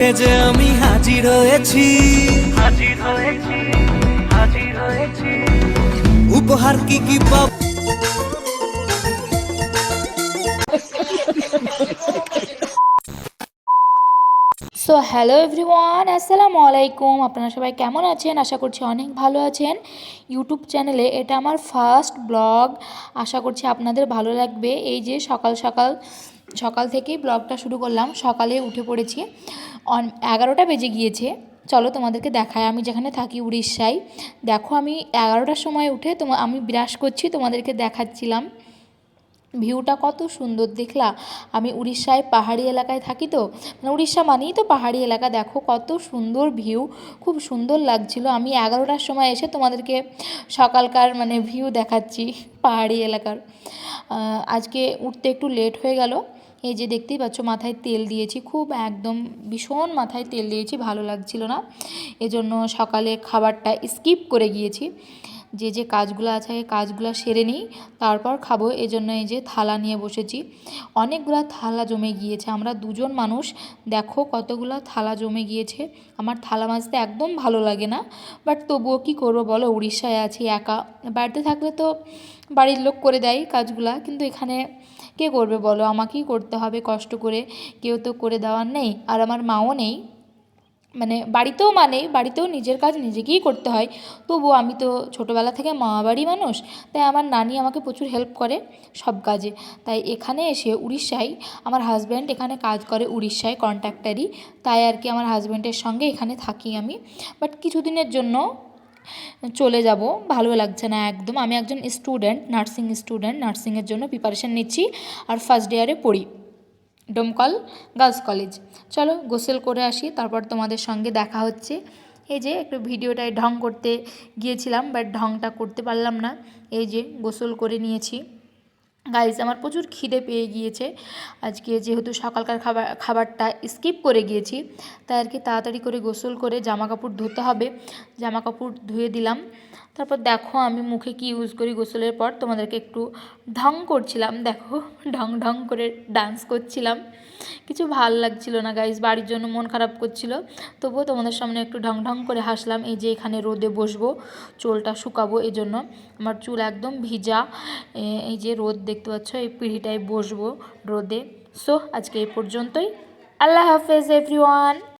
যে আমি হাজির হয়েছি, উপহার কি কি পাব। সো হ্যালো এভরিওয়ান, আসসালামু আলাইকুম। আপনারা সবাই কেমন আছেন? আশা করছি অনেক ভালো আছেন। ইউটিউব চ্যানেলে এটা আমার ফার্স্ট ব্লগ। আশা করছি আপনাদের ভালো লাগবে। এই যে সকাল সকাল সকাল থেকেই ব্লগটা শুরু করলাম। সকালে উঠে পড়েছি, 11টা বেজে গিয়েছে। চলো তোমাদেরকে দেখাই, আমি যেখানে থাকি উড়িষ্যায়। দেখো আমি 11টার সময় উঠে আমি ব্রাশ করছি, তোমাদেরকে দেখাচ্ছিলাম। ভিউটা কত সুন্দর দেখলা। আমি উড়িষ্যায় পাহাড়ি এলাকায় থাকি, তো মানে উড়িষ্যা মানেই তো পাহাড়ি এলাকা। দেখো কত সুন্দর ভিউ, খুব সুন্দর লাগছিল। আমি 11টার সময় এসে তোমাদেরকে সকালকার মানে ভিউ দেখাচ্ছি পাহাড়ি এলাকার। আজকে উঠতে একটু লেট হয়ে গেল। এই যে দেখতেই পাচ্ছ মাথায় তেল দিয়েছি, খুব একদম ভীষণ মাথায় তেল দিয়েছি, ভালো লাগছিল না, এজন্য সকালে খাবারটা স্কিপ করে গিয়েছি। যে কাজগুলো আছে এই কাজগুলো সেরে নিই, তারপর খাবো। এজন্য এই যে থালা নিয়ে বসেছি, অনেকগুলো থালা জমে গিয়েছে। আমরা দুজন মানুষ, দেখো কতগুলো থালা জমে গিয়েছে। আমার থালা মাজতে একদম ভালো লাগে না, বাট তবুও কী করবো বলো, উড়িষ্যায় আছি একা। বাড়িতে থাকলে তো বাড়ির লোক করে দেয় কাজগুলা, কিন্তু এখানে কে করবে বলো, আমাকেই করতে হবে কষ্ট করে। কেউ তো করে দেওয়ার নেই, আর আমার মাও নেই। মানে বাড়িতেও নিজের কাজ নিজেকেই করতে হয়। তবুও আমি তো ছোটোবেলা থেকে মামাবাড়ি মানুষ, তাই আমার নানি আমাকে প্রচুর হেল্প করে সব কাজে। তাই এখানে এসে উড়িষ্যায়, আমার হাজব্যান্ড এখানে কাজ করে উড়িষ্যায় কন্ট্রাক্টারি, তাই আর কি আমার হাজব্যান্ডের সঙ্গে এখানে থাকি আমি। বাট কিছুদিনের জন্য চলে যাব, ভালো লাগছে না একদম। আমি একজন স্টুডেন্ট, নার্সিংয়ের জন্য প্রিপারেশান নিচ্ছি, আর ফার্স্ট ইয়ারে পড়ি ডোমকল গার্লস কলেজ। চলো গোসল করে আসি, তারপর তোমাদের সঙ্গে দেখা হচ্ছে। এই যে একটু ভিডিওটায় ঢং করতে গিয়েছিলাম, বাট ঢংটা করতে পারলাম না। এই যে গোসল করে নিয়েছি। গাইজ আমার প্রচুর খিদে পেয়ে গিয়েছে আজকে, যেহেতু সকালকার খাবারটা স্কিপ করে গিয়েছি, তাই আর কি তাড়াতাড়ি করে গোসল করে জামা কাপড় ধুতে হবে। জামা কাপড় ধুয়ে দিলাম। তারপর দেখো আমি মুখে কি ইউজ করি গোসলের পর, তোমাদেরকে একটু ঢং করছিলাম, দেখো ঢং ঢং করে ডান্স করছিলাম। কিছু ভাল লাগছিল না গাইজ, বাড়ির জন্য মন খারাপ করছিল, তবুও তোমাদের সামনে একটু ঢং ঢং করে হাসলাম। এই যে এখানে রোদে বসবো, চুলটা শুকাবো, এজন্য আমার চুল একদম ভিজা। এই যে রোদ দেখতে পাচ্ছ, এই পিঁড়িটায় বসবো রোদে। সো আজকে এই পর্যন্তই। আল্লাহ হাফেজ এভরিওয়ান।